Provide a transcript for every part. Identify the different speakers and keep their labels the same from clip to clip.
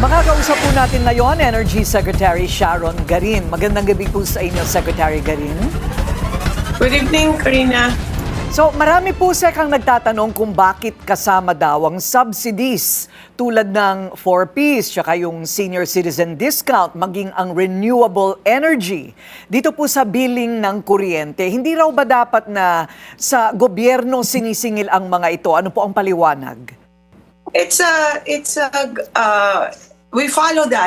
Speaker 1: Makakausap po natin ngayon, Energy Secretary Sharon Garin. Magandang gabi po sa inyo, Secretary Garin.
Speaker 2: Good evening, Karina.
Speaker 1: So, marami po kang nagtatanong kung bakit kasama daw ang subsidies tulad ng 4Ps, tsaka yung senior citizen discount, maging ang renewable energy. Dito po sa billing ng kuryente, hindi raw ba dapat na sa gobyerno sinisingil ang mga ito? Ano po ang paliwanag?
Speaker 2: We follow the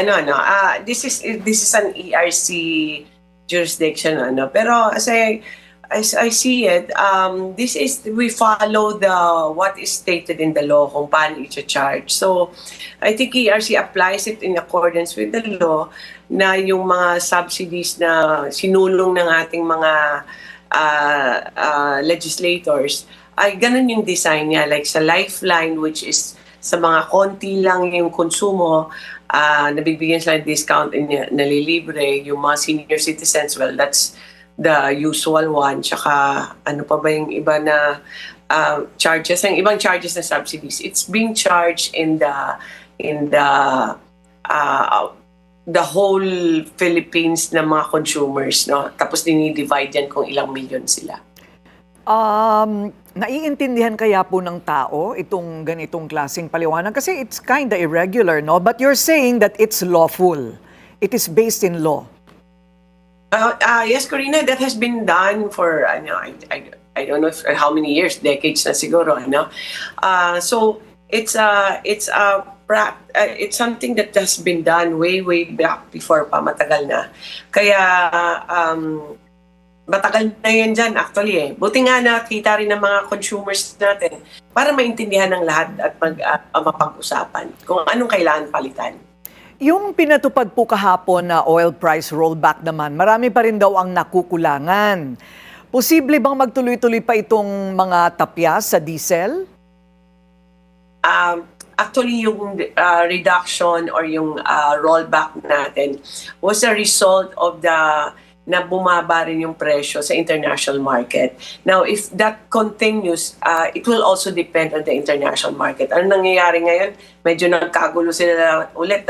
Speaker 2: this is an ERC jurisdiction pero as I see it, we follow what is stated in the law kung paano i-charge. So I think ERC applies it in accordance with the law na yung mga subsidies na sinulong ng ating mga legislators ay ganun yung design niya, like sa Lifeline, which is sa mga konti lang yung konsumo, nabibigyan sila ng discount and nalilibre. Yung mga senior citizens, well, that's the usual one. Tsaka ano pa ba yung iba na charges, yung ibang charges na subsidies. It's being charged in the whole Philippines na mga consumers, no? Tapos dinidivide yan kung ilang milyon sila.
Speaker 1: Naiintindihan kaya po ng tao itong ganitong klaseng paliwanag? Kasi it's kind of irregular, no? But you're saying that it's lawful. It is based in law.
Speaker 2: Yes, Corina, that has been done for, I don't know how many years, decades na siguro. So it's something that has been done way back before pa, matagal na. Kaya matagal na yan dyan actually. Buti nga nakita rin ng mga consumers natin para maintindihan ng lahat at mapag-usapan kung anong kailangan palitan.
Speaker 1: Yung pinatupad po kahapon na oil price rollback naman, marami pa rin daw ang nakukulangan. Posible bang magtuloy-tuloy pa itong mga tapyas sa diesel?
Speaker 2: Actually, yung reduction or yung rollback natin was a result of na bumaba rin yung presyo sa international market. Now, if that continues, it will also depend on the international market. Ano nangyayari ngayon? Medyo nagkagulo sila ulit,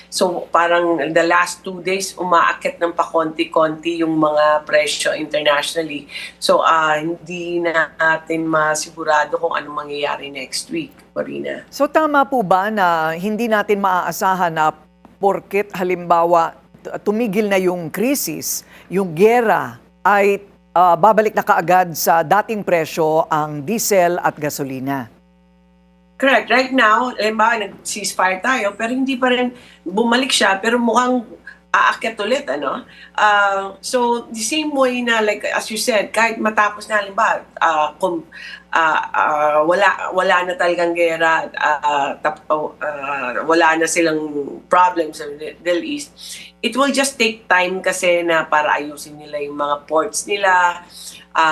Speaker 2: So, parang the last 2 days, umaakit ng pakonti-konti yung mga presyo internationally. So, hindi na natin masigurado kung ano mangyayari next week, Corina.
Speaker 1: So, tama po ba na hindi natin maaasahan na porket halimbawa tumigil na yung krisis, yung giyera ay babalik na kaagad sa dating presyo ang diesel at gasolina?
Speaker 2: Correct. Right now, nag-ceasefire tayo, pero hindi pa rin bumalik siya, pero mukhang aakyat ulit, So, the same way na, like, as you said, kahit matapos na, kung wala na talagang gera, wala na silang problems sa Middle East, it will just take time kasi na para ayusin nila yung mga ports nila.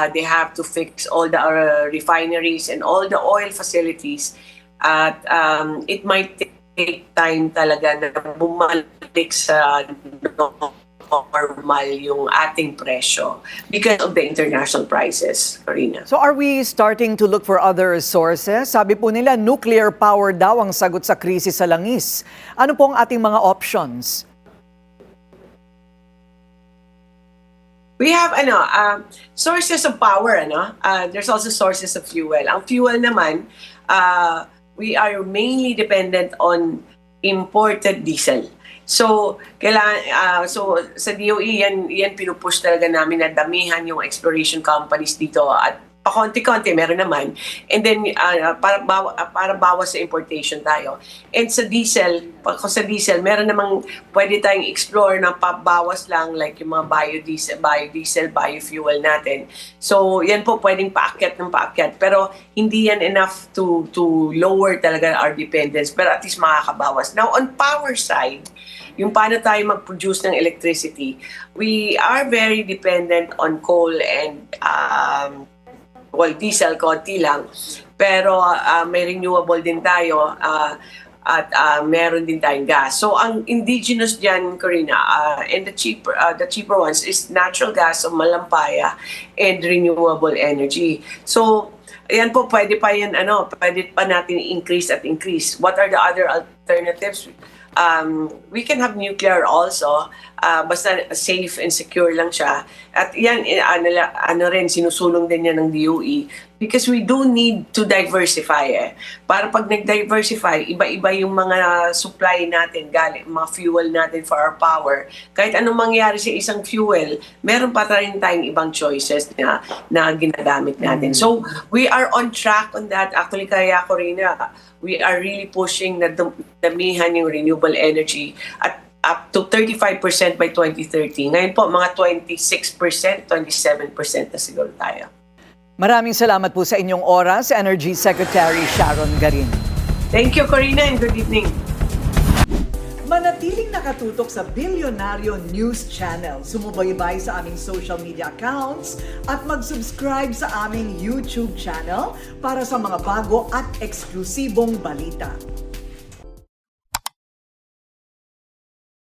Speaker 2: They have to fix all the refineries and all the oil facilities. At it might take time talaga na bumalik sa normal yung ating presyo because of the international prices, Karina.
Speaker 1: So are we starting to look for other sources? Sabi po nila, nuclear power daw ang sagot sa krisis sa langis. Ano po ang ating mga options?
Speaker 2: We have sources of power, there's also sources of fuel. Ang fuel naman, we are mainly dependent on imported diesel. So, so sa DOE, yan pinupush talaga namin na damihan yung exploration companies dito at pakonti-konti meron naman. And then para bawas sa importation tayo. And sa diesel, meron namang pwede tayong explore na pabawas lang like yung mga biodiesel, biofuel natin. So, yan po pwedeng paakyat ng paakyat. Pero hindi yan enough to lower talaga our dependence. Pero at least makakabawas. Now, on power side, yung paano tayo mag-produce ng electricity, we are very dependent on coal and diesel, konti lang. Pero may renewable din tayo at meron din tayong gas. So ang indigenous dyan, Corina, and the cheaper ones is natural gas o malampaya and renewable energy. So ayan po, pwede pa yan, pwede pa natin increase at increase. What are the other alternatives? We can have nuclear also, basta safe and secure lang siya. At yan, ano rin, sinusulong din yan ng DOE because we do need to diversify Para pag nag-diversify, iba-iba yung mga supply natin, galing, mga fuel natin for our power. Kahit anong mangyari sa isang fuel, meron pa rin tayong ibang choices na ginagamit natin. So, we are on track on that. Actually, kaya Corina, we are really pushing na damihan yung renewable energy at up to 35% by 2030. Ngayon po, mga 26%, 27% na siguro tayo.
Speaker 1: Maraming salamat po sa inyong oras, Energy Secretary Sharon Garin.
Speaker 2: Thank you, Corina, and good evening.
Speaker 1: Manatiling nakatutok sa Bilyonaryo News Channel. Sumubaybay sa aming social media accounts at mag-subscribe sa aming YouTube channel para sa mga bago at eksklusibong balita.